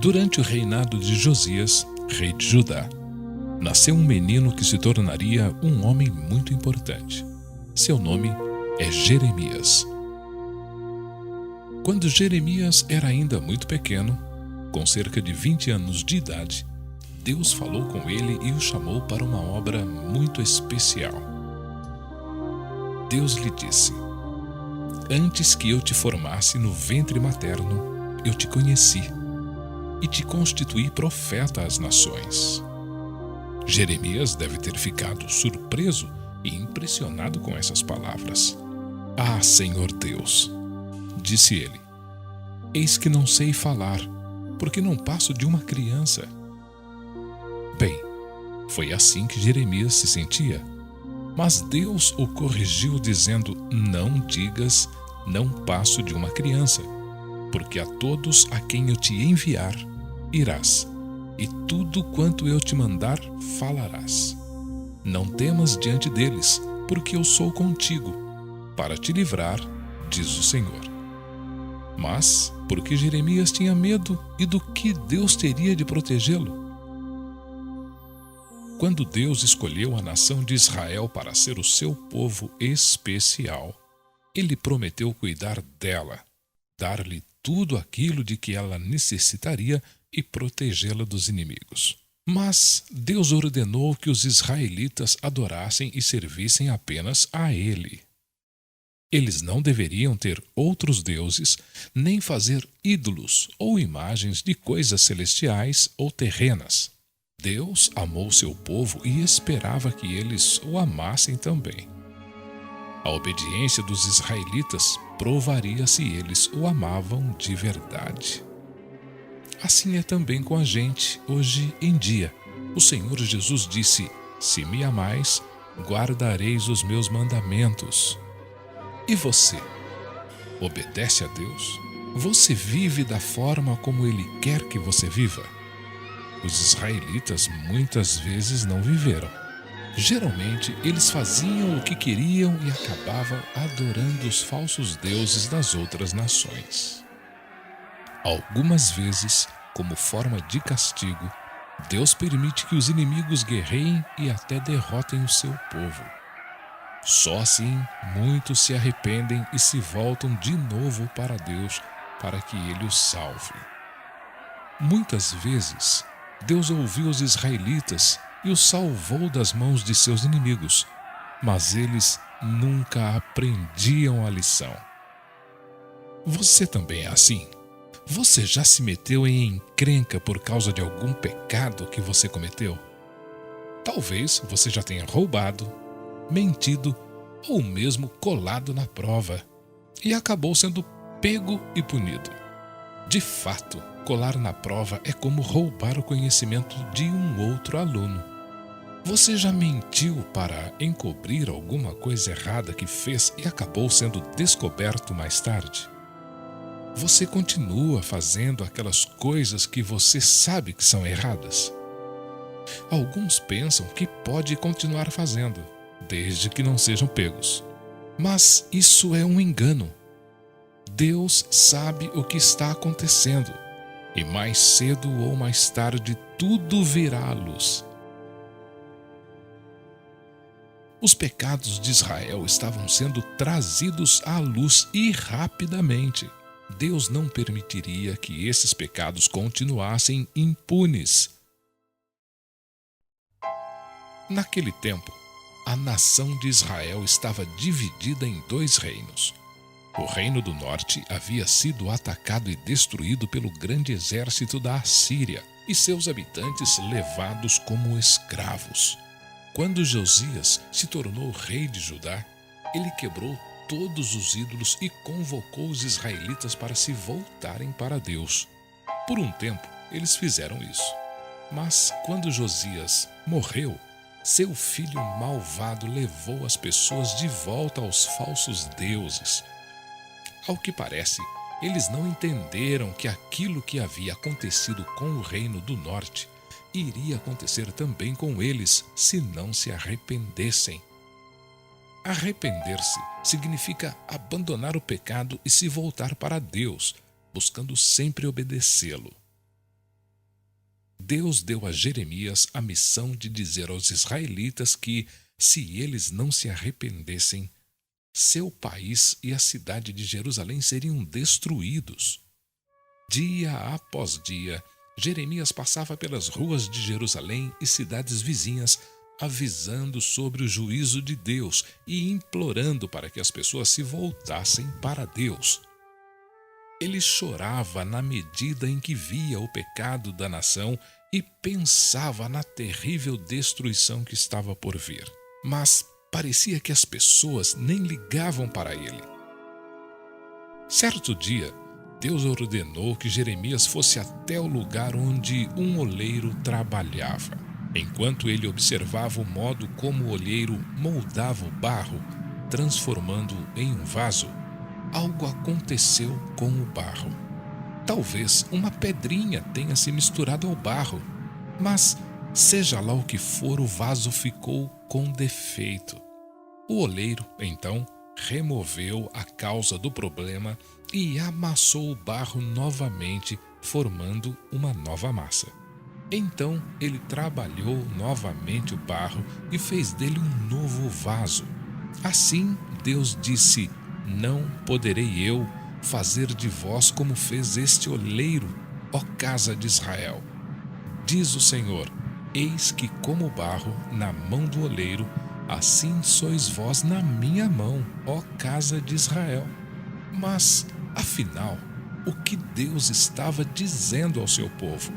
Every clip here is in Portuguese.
Durante o reinado de Josias, rei de Judá, nasceu um menino que se tornaria um homem muito importante. Seu nome é Jeremias. Quando Jeremias era ainda muito pequeno, com cerca de 20 anos de idade, Deus falou com ele e o chamou para uma obra muito especial. Deus lhe disse: "Antes que eu te formasse no ventre materno, eu te conheci e te constituí profeta às nações." Jeremias deve ter ficado surpreso e impressionado com essas palavras. "Ah, Senhor Deus", disse ele, "eis que não sei falar, porque não passo de uma criança." Bem, foi assim que Jeremias se sentia. Mas Deus o corrigiu dizendo: "Não digas, não passo de uma criança, porque a todos a quem eu te enviar, irás, e tudo quanto eu te mandar, falarás. Não temas diante deles, porque eu sou contigo, para te livrar, diz o Senhor." Mas, porque Jeremias tinha medo e do que Deus teria de protegê-lo? Quando Deus escolheu a nação de Israel para ser o seu povo especial, Ele prometeu cuidar dela, dar-lhe tudo aquilo de que ela necessitaria e protegê-la dos inimigos. Mas Deus ordenou que os israelitas adorassem e servissem apenas a Ele. Eles não deveriam ter outros deuses, nem fazer ídolos ou imagens de coisas celestiais ou terrenas. Deus amou seu povo e esperava que eles o amassem também. A obediência dos israelitas provaria se eles o amavam de verdade. Assim é também com a gente hoje em dia. O Senhor Jesus disse: "Se me amais, guardareis os meus mandamentos." E você? Obedece a Deus? Você vive da forma como Ele quer que você viva? Os israelitas muitas vezes não viveram. Geralmente, eles faziam o que queriam e acabavam adorando os falsos deuses das outras nações. Algumas vezes, como forma de castigo, Deus permite que os inimigos guerreiem e até derrotem o seu povo. Só assim, muitos se arrependem e se voltam de novo para Deus para que Ele os salve. Muitas vezes, Deus ouviu os israelitas e os salvou das mãos de seus inimigos, mas eles nunca aprendiam a lição. Você também é assim? Você já se meteu em encrenca por causa de algum pecado que você cometeu? Talvez você já tenha roubado, mentido ou mesmo colado na prova e acabou sendo pego e punido. De fato, colar na prova é como roubar o conhecimento de um outro aluno. Você já mentiu para encobrir alguma coisa errada que fez e acabou sendo descoberto mais tarde? Você continua fazendo aquelas coisas que você sabe que são erradas? Alguns pensam que pode continuar fazendo, desde que não sejam pegos. Mas isso é um engano. Deus sabe o que está acontecendo, e mais cedo ou mais tarde tudo virá à luz. Os pecados de Israel estavam sendo trazidos à luz e rapidamente. Deus não permitiria que esses pecados continuassem impunes. Naquele tempo, a nação de Israel estava dividida em dois reinos. O reino do norte havia sido atacado e destruído pelo grande exército da Assíria e seus habitantes levados como escravos. Quando Josias se tornou rei de Judá, ele quebrou todos os ídolos e convocou os israelitas para se voltarem para Deus. Por um tempo, eles fizeram isso. Mas quando Josias morreu, seu filho malvado levou as pessoas de volta aos falsos deuses. Ao que parece, eles não entenderam que aquilo que havia acontecido com o reino do norte iria acontecer também com eles se não se arrependessem. Arrepender-se significa abandonar o pecado e se voltar para Deus, buscando sempre obedecê-lo. Deus deu a Jeremias a missão de dizer aos israelitas que, se eles não se arrependessem, seu país e a cidade de Jerusalém seriam destruídos. Dia após dia, Jeremias passava pelas ruas de Jerusalém e cidades vizinhas, avisando sobre o juízo de Deus e implorando para que as pessoas se voltassem para Deus. Ele chorava na medida em que via o pecado da nação e pensava na terrível destruição que estava por vir. Mas parecia que as pessoas nem ligavam para ele. Certo dia, Deus ordenou que Jeremias fosse até o lugar onde um oleiro trabalhava. Enquanto ele observava o modo como o olheiro moldava o barro, transformando-o em um vaso, algo aconteceu com o barro. Talvez uma pedrinha tenha se misturado ao barro, mas, seja lá o que for, o vaso ficou com defeito. O oleiro, então, removeu a causa do problema e amassou o barro novamente, formando uma nova massa. Então ele trabalhou novamente o barro e fez dele um novo vaso. Assim Deus disse: não poderei eu fazer de vós como fez este oleiro, ó casa de Israel. Diz o Senhor: eis que como barro na mão do oleiro, assim sois vós na minha mão, ó casa de Israel. Mas, afinal, o que Deus estava dizendo ao seu povo?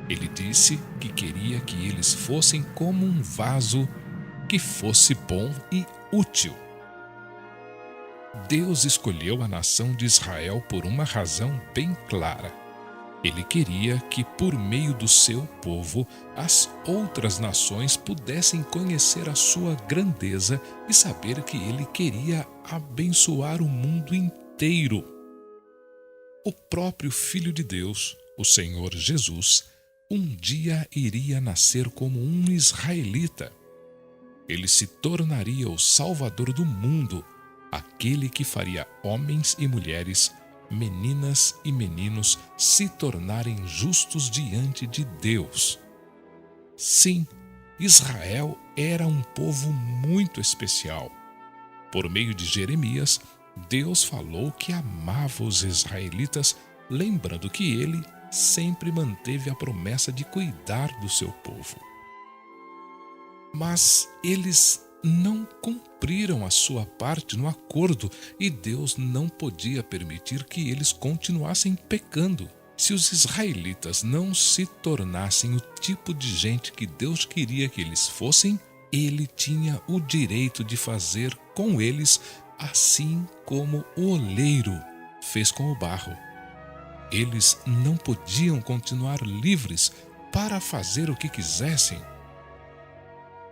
Ele disse que queria que eles fossem como um vaso que fosse bom e útil. Deus escolheu a nação de Israel por uma razão bem clara. Ele queria que, por meio do seu povo, as outras nações pudessem conhecer a sua grandeza e saber que ele queria abençoar o mundo inteiro. O próprio Filho de Deus, o Senhor Jesus, um dia iria nascer como um israelita. Ele se tornaria o Salvador do mundo, aquele que faria homens e mulheres, meninas e meninos se tornarem justos diante de Deus. Sim, Israel era um povo muito especial. Por meio de Jeremias, Deus falou que amava os israelitas, lembrando que ele sempre manteve a promessa de cuidar do seu povo. Mas eles não cumpriram a sua parte no acordo e Deus não podia permitir que eles continuassem pecando. Se os israelitas não se tornassem o tipo de gente que Deus queria que eles fossem, ele tinha o direito de fazer com eles assim como o oleiro fez com o barro. Eles não podiam continuar livres para fazer o que quisessem.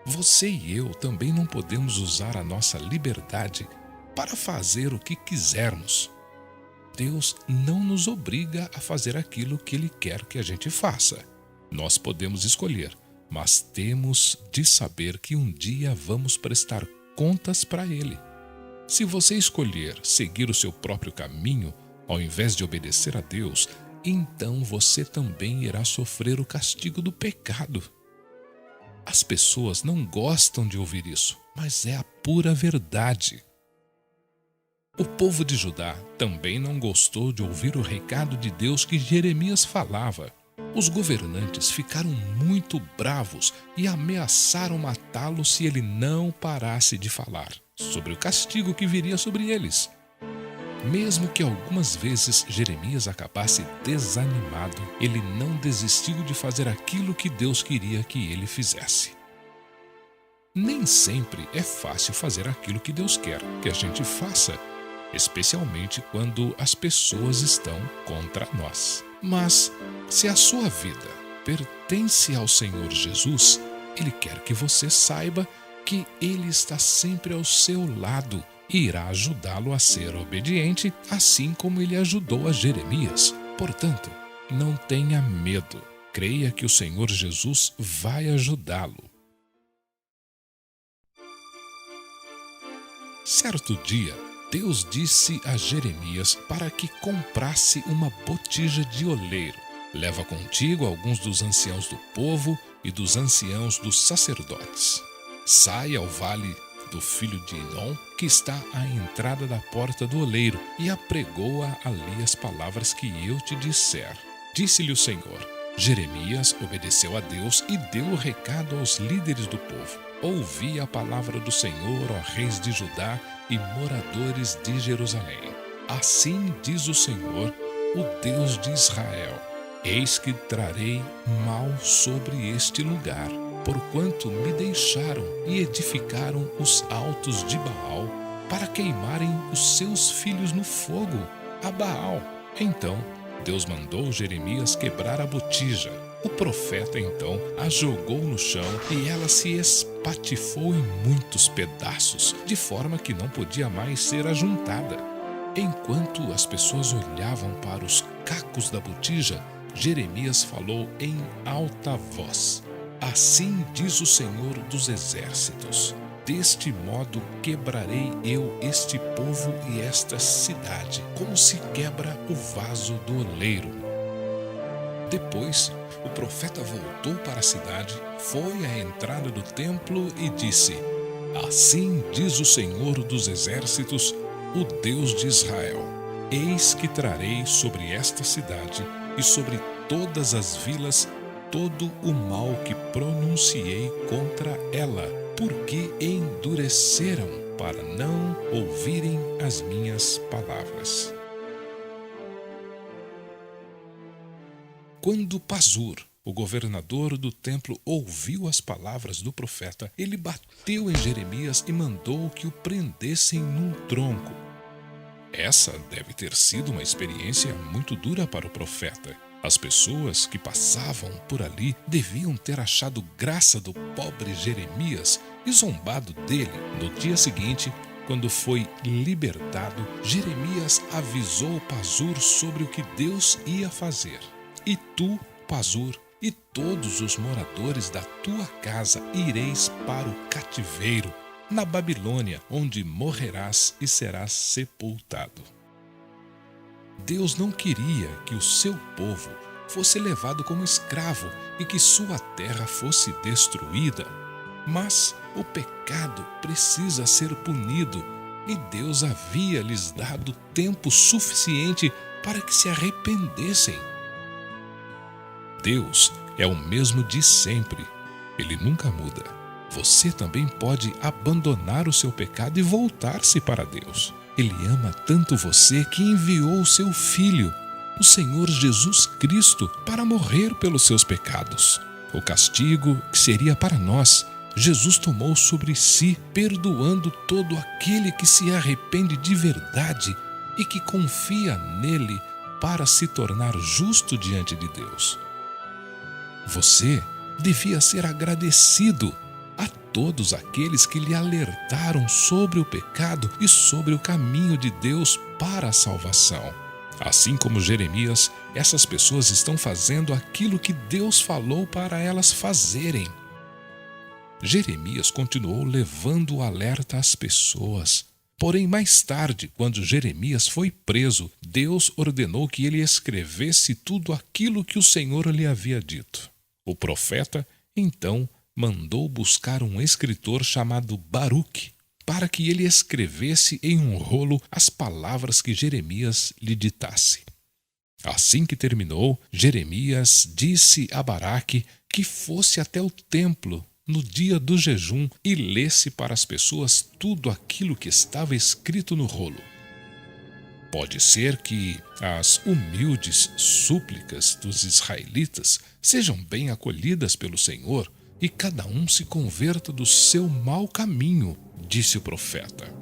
Você e eu também não podemos usar a nossa liberdade para fazer o que quisermos. Deus não nos obriga a fazer aquilo que Ele quer que a gente faça. Nós podemos escolher, mas temos de saber que um dia vamos prestar contas para Ele. Se você escolher seguir o seu próprio caminho, ao invés de obedecer a Deus, então você também irá sofrer o castigo do pecado. As pessoas não gostam de ouvir isso, mas é a pura verdade. O povo de Judá também não gostou de ouvir o recado de Deus que Jeremias falava. Os governantes ficaram muito bravos e ameaçaram matá-lo se ele não parasse de falar sobre o castigo que viria sobre eles. Mesmo que algumas vezes Jeremias acabasse desanimado, ele não desistiu de fazer aquilo que Deus queria que ele fizesse. Nem sempre é fácil fazer aquilo que Deus quer que a gente faça, especialmente quando as pessoas estão contra nós. Mas, se a sua vida pertence ao Senhor Jesus, Ele quer que você saiba que Ele está sempre ao seu lado e irá ajudá-lo a ser obediente, assim como Ele ajudou a Jeremias. Portanto, não tenha medo. Creia que o Senhor Jesus vai ajudá-lo. Certo dia, Deus disse a Jeremias para que comprasse uma botija de oleiro. Leva contigo alguns dos anciãos do povo e dos anciãos dos sacerdotes. Sai ao vale do filho de Inom, que está à entrada da porta do oleiro, e apregoa ali as palavras que eu te disser. Disse-lhe o Senhor. Jeremias obedeceu a Deus e deu o recado aos líderes do povo. Ouvi a palavra do Senhor, ó reis de Judá e moradores de Jerusalém. Assim diz o Senhor, o Deus de Israel: eis que trarei mal sobre este lugar, porquanto me deixaram e edificaram os altos de Baal, para queimarem os seus filhos no fogo, a Baal. Então Deus mandou Jeremias quebrar a botija. O profeta então a jogou no chão e ela se espatifou em muitos pedaços, de forma que não podia mais ser ajuntada. Enquanto as pessoas olhavam para os cacos da botija, Jeremias falou em alta voz: assim diz o Senhor dos Exércitos: deste modo quebrarei eu este povo e esta cidade, como se quebra o vaso do oleiro. Depois, o profeta voltou para a cidade, foi à entrada do templo e disse: assim diz o Senhor dos Exércitos, o Deus de Israel: eis que trarei sobre esta cidade e sobre todas as vilas todo o mal que pronunciei contra ela, porque endureceram para não ouvirem as minhas palavras. Quando Pazur, o governador do templo, ouviu as palavras do profeta, ele bateu em Jeremias e mandou que o prendessem num tronco. Essa deve ter sido uma experiência muito dura para o profeta. As pessoas que passavam por ali deviam ter achado graça do pobre Jeremias e zombado dele. No dia seguinte, quando foi libertado, Jeremias avisou Pazur sobre o que Deus ia fazer. E tu, Pazur, e todos os moradores da tua casa ireis para o cativeiro, na Babilônia, onde morrerás e serás sepultado. Deus não queria que o seu povo fosse levado como escravo e que sua terra fosse destruída. Mas o pecado precisa ser punido e Deus havia lhes dado tempo suficiente para que se arrependessem. Deus é o mesmo de sempre. Ele nunca muda. Você também pode abandonar o seu pecado e voltar-se para Deus. Ele ama tanto você que enviou o seu Filho, o Senhor Jesus Cristo, para morrer pelos seus pecados. O castigo que seria para nós, Jesus tomou sobre si, perdoando todo aquele que se arrepende de verdade e que confia nele para se tornar justo diante de Deus. Você devia ser agradecido a todos aqueles que lhe alertaram sobre o pecado e sobre o caminho de Deus para a salvação. Assim como Jeremias, essas pessoas estão fazendo aquilo que Deus falou para elas fazerem. Jeremias continuou levando o alerta às pessoas. Porém, mais tarde, quando Jeremias foi preso, Deus ordenou que ele escrevesse tudo aquilo que o Senhor lhe havia dito. O profeta, então, mandou buscar um escritor chamado Baruque, para que ele escrevesse em um rolo as palavras que Jeremias lhe ditasse. Assim que terminou, Jeremias disse a Baraque que fosse até o templo no dia do jejum e lesse para as pessoas tudo aquilo que estava escrito no rolo. Pode ser que as humildes súplicas dos israelitas sejam bem acolhidas pelo Senhor e cada um se converta do seu mau caminho, disse o profeta.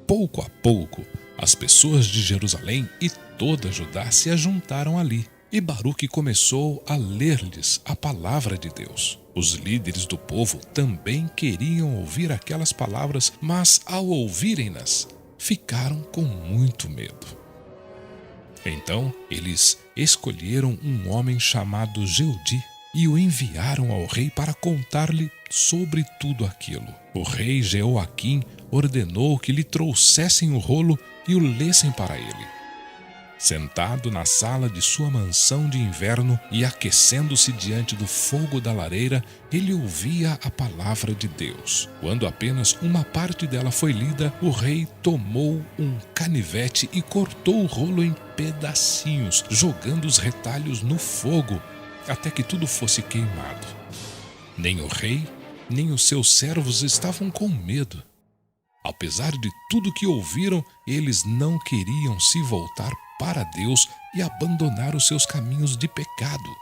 Pouco a pouco, as pessoas de Jerusalém e toda Judá se ajuntaram ali, e Baruque começou a ler-lhes a palavra de Deus. Os líderes do povo também queriam ouvir aquelas palavras, mas ao ouvirem-nas, ficaram com muito medo. Então, eles escolheram um homem chamado Jeudi e o enviaram ao rei para contar-lhe sobre tudo aquilo. O rei Jeoaquim ordenou que lhe trouxessem o rolo e o lessem para ele. Sentado na sala de sua mansão de inverno e aquecendo-se diante do fogo da lareira, ele ouvia a palavra de Deus. Quando apenas uma parte dela foi lida, o rei tomou um canivete e cortou o rolo em pedacinhos, jogando os retalhos no fogo, até que tudo fosse queimado. Nem o rei, nem os seus servos estavam com medo. Apesar de tudo que ouviram, eles não queriam se voltar para Deus e abandonar os seus caminhos de pecado.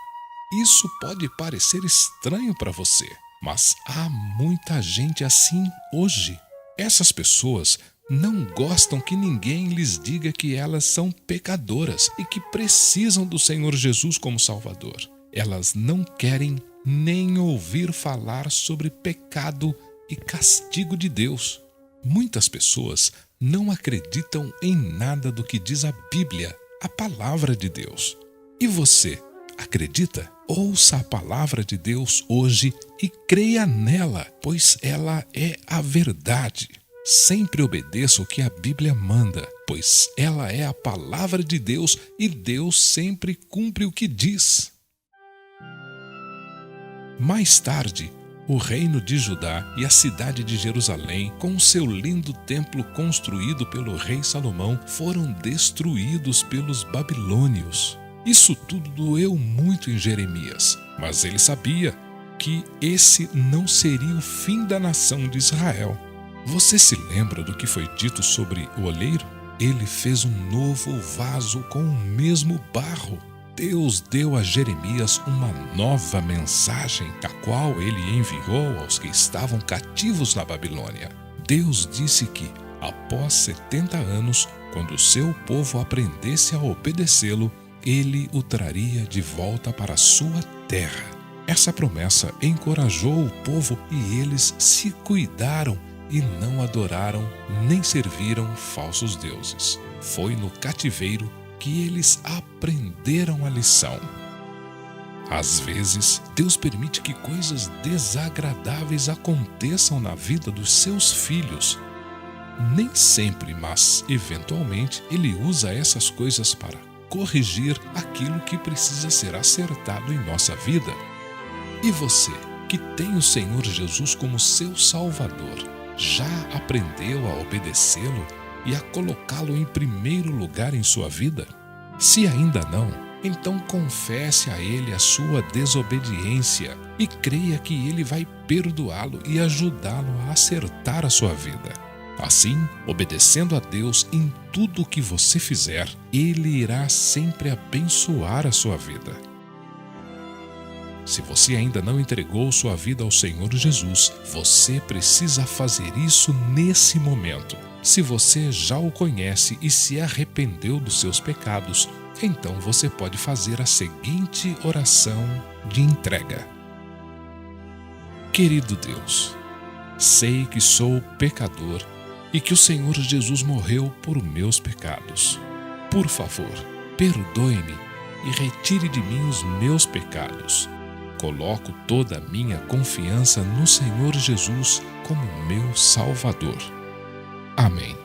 Isso pode parecer estranho para você, mas há muita gente assim hoje. Essas pessoas não gostam que ninguém lhes diga que elas são pecadoras e que precisam do Senhor Jesus como Salvador. Elas não querem nem ouvir falar sobre pecado e castigo de Deus. Muitas pessoas não acreditam em nada do que diz a Bíblia, a palavra de Deus. E você, acredita? Ouça a palavra de Deus hoje e creia nela, pois ela é a verdade. Sempre obedeça o que a Bíblia manda, pois ela é a palavra de Deus e Deus sempre cumpre o que diz. Mais tarde, o reino de Judá e a cidade de Jerusalém, com seu lindo templo construído pelo rei Salomão, foram destruídos pelos babilônios. Isso tudo doeu muito em Jeremias, mas ele sabia que esse não seria o fim da nação de Israel. Você se lembra do que foi dito sobre o oleiro? Ele fez um novo vaso com o mesmo barro. Deus deu a Jeremias uma nova mensagem, a qual ele enviou aos que estavam cativos na Babilônia. Deus disse que, após 70 anos, quando o seu povo aprendesse a obedecê-lo, ele o traria de volta para a sua terra. Essa promessa encorajou o povo e eles se cuidaram e não adoraram nem serviram falsos deuses. Foi no cativeiro que eles aprenderam a lição. Às vezes, Deus permite que coisas desagradáveis aconteçam na vida dos seus filhos. Nem sempre, mas eventualmente, Ele usa essas coisas para corrigir aquilo que precisa ser acertado em nossa vida. E você, que tem o Senhor Jesus como seu Salvador, já aprendeu a obedecê-lo e a colocá-lo em primeiro lugar em sua vida? Se ainda não, então confesse a Ele a sua desobediência e creia que Ele vai perdoá-lo e ajudá-lo a acertar a sua vida. Assim, obedecendo a Deus em tudo o que você fizer, Ele irá sempre abençoar a sua vida. Se você ainda não entregou sua vida ao Senhor Jesus, você precisa fazer isso nesse momento. Se você já o conhece e se arrependeu dos seus pecados, então você pode fazer a seguinte oração de entrega. Querido Deus, sei que sou pecador e que o Senhor Jesus morreu por meus pecados. Por favor, perdoe-me e retire de mim os meus pecados. Coloco toda a minha confiança no Senhor Jesus como meu Salvador. Amém.